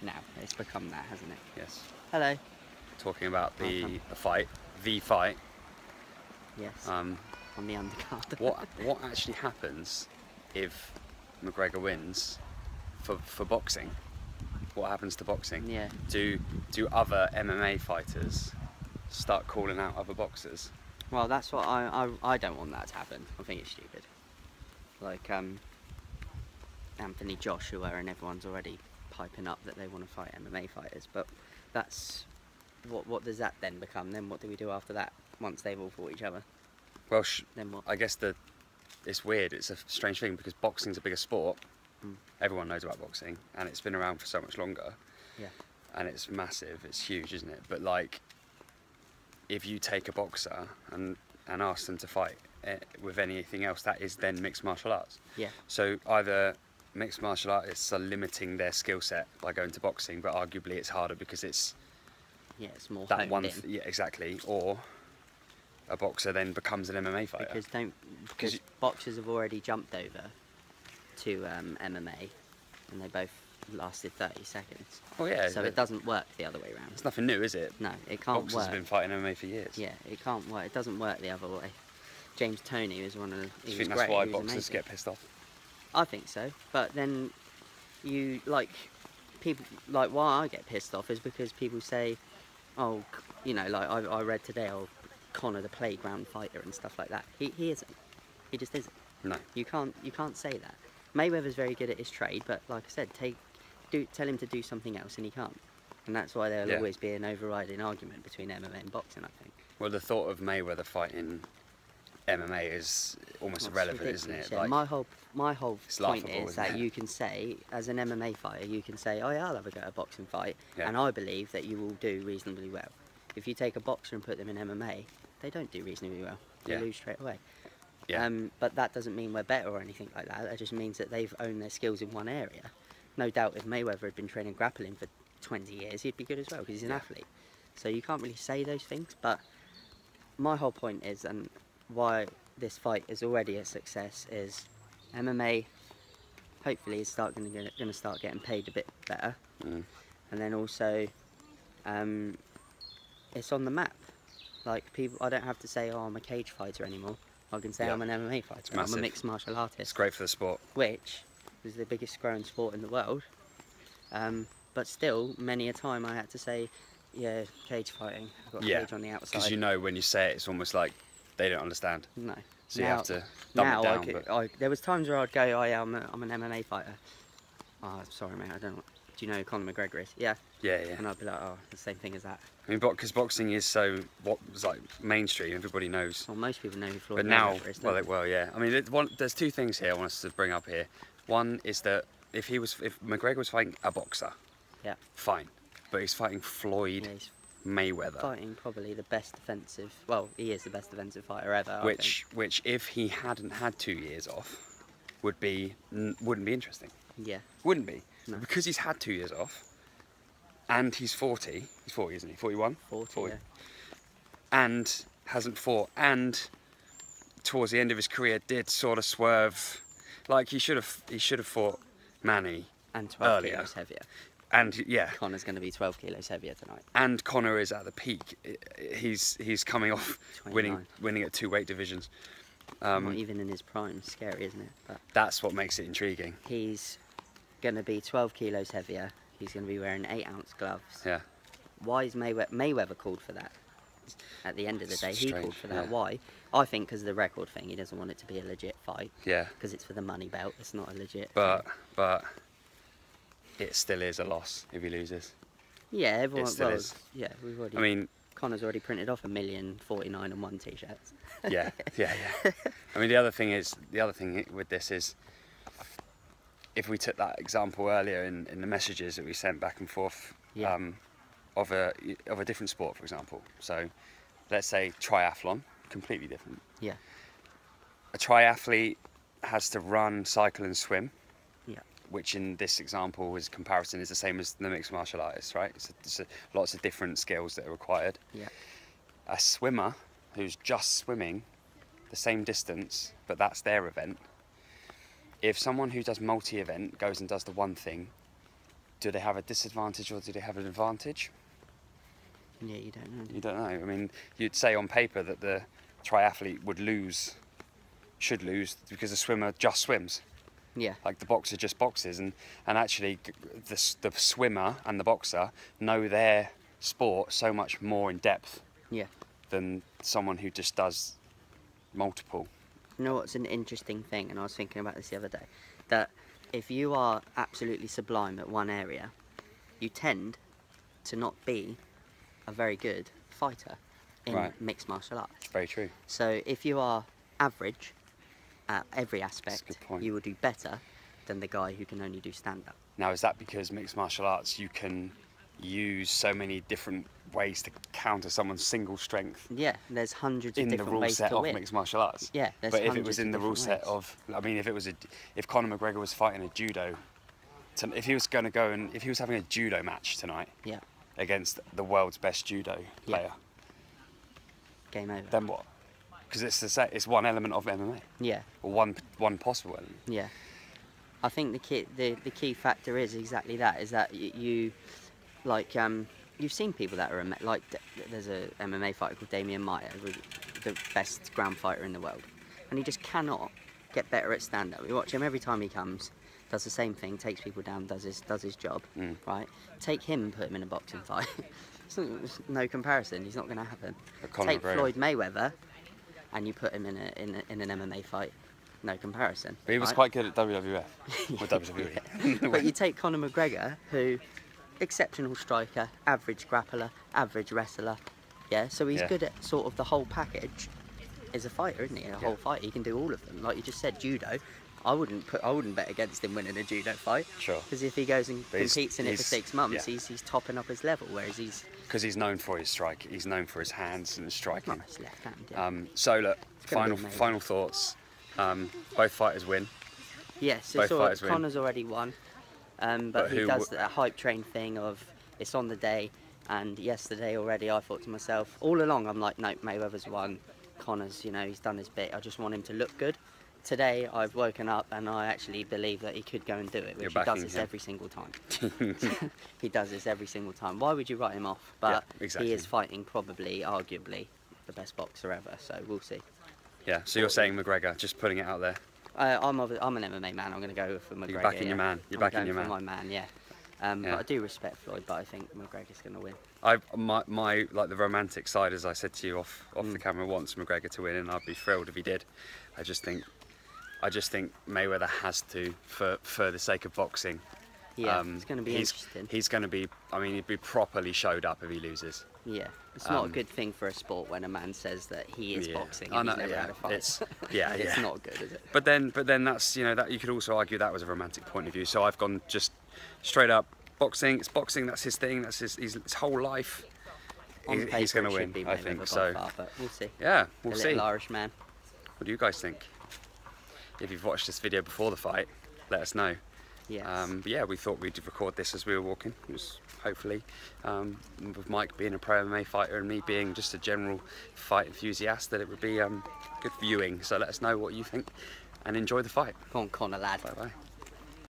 now. It's become that, hasn't it? Yes. Hello. Talking about the Welcome. fight, the fight. Yes. On the undercard. What actually happens if McGregor wins for boxing? What happens to boxing? Yeah. Do other MMA fighters start calling out other boxers? Well, that's what I don't want that to happen. I think it's stupid. Like Anthony Joshua and everyone's already piping up that they want to fight MMA fighters, but that's what does that then become? Then what do we do after that once they've all fought each other? Well, then what? I guess it's weird. It's a strange thing because boxing's a bigger sport. Everyone knows about boxing, and it's been around for so much longer. Yeah. And it's massive. It's huge, isn't it? But like, if you take a boxer and ask them to fight with anything else, that is then mixed martial arts. Yeah. So either mixed martial artists are limiting their skill set by going to boxing, but arguably it's harder because it's more that one. in. Yeah, exactly. Or a boxer then becomes an MMA fighter. Because boxers have already jumped over to MMA, and they both lasted 30 seconds. Oh yeah. So it doesn't work the other way around. It's nothing new, is it? No, it can't Boxers work. have been fighting MMA for years. Yeah, it can't work. It doesn't work the other way. James Toney was one of the. Do you think that's why boxers get pissed off? I think so, but then people why I get pissed off is because people say, oh, like I read today, oh, Conor the playground fighter and stuff like that. He isn't. He just isn't. No. You can't say that. Mayweather's very good at his trade, but like I said, tell him to do something else, and he can't. And that's why there'll always be an overriding argument between MMA and boxing, I think. Well, the thought of Mayweather fighting MMA is almost irrelevant, isn't it? Yeah. Like, my whole point is that it? you can say, as an MMA fighter, you can say, oh yeah, I'll have a go at a boxing fight, and I believe that you will do reasonably well. If you take a boxer and put them in MMA, they don't do reasonably well. They lose straight away. Yeah. But that doesn't mean we're better or anything like that. That just means that they've owned their skills in one area. No doubt if Mayweather had been training grappling for 20 years, he'd be good as well, because he's an athlete. So you can't really say those things, but my whole point is, and why this fight is already a success, is MMA hopefully is going to start getting paid a bit better. And then also it's on the map. Like, people, I don't have to say, oh, I'm a cage fighter anymore. I can say I'm an MMA fighter. I'm a mixed martial artist. It's great for the sport. Which is the biggest growing sport in the world. But still, many a time I had to say, yeah, cage fighting. I've got a cage on the outside. Because when you say it, it's almost like they don't understand. No. So you have to dumb it down. There was times where I'd go, oh yeah, I'm an MMA fighter. Oh, sorry mate, I don't know. Do you know who Conor McGregor is? Yeah. Yeah. And I'd be like, oh, the same thing as that. I mean, because boxing is so mainstream, everybody knows. Well, most people know who Floyd But now, Mayweather is. well, yeah. I mean, there's two things here I want us to bring up here. One is that if McGregor was fighting a boxer, fine, but he's fighting Floyd Mayweather, fighting probably the best defensive. Well, he is the best defensive fighter ever. Which if he hadn't had 2 years off, wouldn't be interesting. Yeah. Wouldn't be. No. Because he's had 2 years off, and he's 40. He's 40, isn't he? 41? 40. Yeah. And hasn't fought, and towards the end of his career did sort of swerve. Like, he should have fought Manny and 12 earlier. kilos heavier. And yeah, Conor's going to be 12 kilos heavier tonight. And Conor is at the peak. He's coming off 29. winning at 2 weight divisions. Not even in his prime. Scary, isn't it? But that's what makes it intriguing. He's going to be 12 kilos heavier. He's going to be wearing 8-ounce gloves. Yeah. Why is Mayweather called for that? At the end of the day, he called for that. Yeah. Why? I think because of the record thing. He doesn't want it to be a legit fight. Yeah. Because it's for the money belt. It's not a legit. But it still is a loss if he loses. Yeah, everyone. It still is. Yeah, we've already. I mean, Conor's already printed off 1,049,001 t-shirts. Yeah. I mean, the other thing with this is, if we took that example earlier in the messages that we sent back and forth, of a different sport, for example. So, let's say triathlon, completely different. Yeah. A triathlete has to run, cycle, and swim. Yeah. Which in this example comparison is the same as the mixed martial artist, right? It's lots of different skills that are required. Yeah. A swimmer who's just swimming the same distance, but that's their event. If someone who does multi-event goes and does the one thing, do they have a disadvantage or do they have an advantage? Yeah, you don't know. You don't know. I mean, you'd say on paper that the triathlete would lose, should lose, because the swimmer just swims. Yeah. Like the boxer just boxes, and actually the swimmer and the boxer know their sport so much more in depth. Yeah. Than someone who just does multiple. You know what's an interesting thing, and I was thinking about this the other day, that if you are absolutely sublime at one area, you tend to not be a very good fighter in mixed martial arts. Very true. So if you are average at every aspect, you will do better than the guy who can only do stand-up. Now, is that because mixed martial arts, you can use so many different ways to counter someone's single strength? Yeah, there's hundreds of different ways to win. In the rule set of mixed martial arts. Yeah, there's but if it was in the rule set of, I mean, if Conor McGregor was fighting a judo, if he was going to go and if he was having a judo match tonight, yeah, against the world's best judo player, game over. Then what? Because it's one element of MMA. Yeah. Or one possible element. Yeah. I think the key factor is exactly that. Is that you like you've seen people that are like there's a MMA fighter called Damian Maia, the best ground fighter in the world, and he just cannot get better at stand up. We watch him every time he comes, does the same thing, takes people down, does his job, right? Take him and put him in a boxing fight. It's no comparison. He's not going to happen. Take Floyd Mayweather, and you put him in an MMA fight. No comparison. But he was quite good at WWF. Or WWE. But you take Conor McGregor, who exceptional striker, average grappler, average wrestler. Yeah, so he's good at sort of the whole package. As a fighter, isn't he? A whole fight, he can do all of them. Like you just said, judo. I wouldn't bet against him winning a judo fight. Sure. Because if he goes and competes in it for 6 months, he's topping up his level. Whereas because he's known for his strike. He's known for his hands and his striking. His left hand. Yeah. So look, final thoughts. Both fighters win. Yes, Conor's already won. But he does that hype train thing of it's on the day. And yesterday already, I thought to myself, all along, I'm like, no, Mayweather's won. Conor's, he's done his bit. I just want him to look good. Today, I've woken up and I actually believe that he could go and do it, which he does this every single time. He does this every single time. Why would you write him off? But he is fighting probably, arguably, the best boxer ever. So we'll see. Yeah. So you're saying McGregor? Just putting it out there. I'm an MMA man. I'm going to go for McGregor. You're backing your man. You're backing your man. My man. Yeah. But I do respect Floyd, but I think McGregor's going to win. My like the romantic side, as I said to you off the camera, wants McGregor to win, and I'd be thrilled if he did. I just think Mayweather has to, for the sake of boxing. Yeah, it's going to be interesting. He's going to be. I mean, he'd be properly showed up if he loses. Yeah, it's not a good thing for a sport when a man says that he is boxing and he's never had a fight. It's not good, is it? But then that's that you could also argue that was a romantic point of view. So I've gone just straight up boxing. It's boxing. That's his thing. That's his whole life. He's going to win. I think so. But we'll see. Yeah, we'll see. Little Irish man. What do you guys think? If you've watched this video before the fight, let us know. Yes. But yeah, we thought we'd record this as we were walking. It was hopefully, with Mike being a pro MMA fighter and me being just a general fight enthusiast, that it would be good viewing. So let us know what you think and enjoy the fight. Go on, Conor, lad. Bye bye.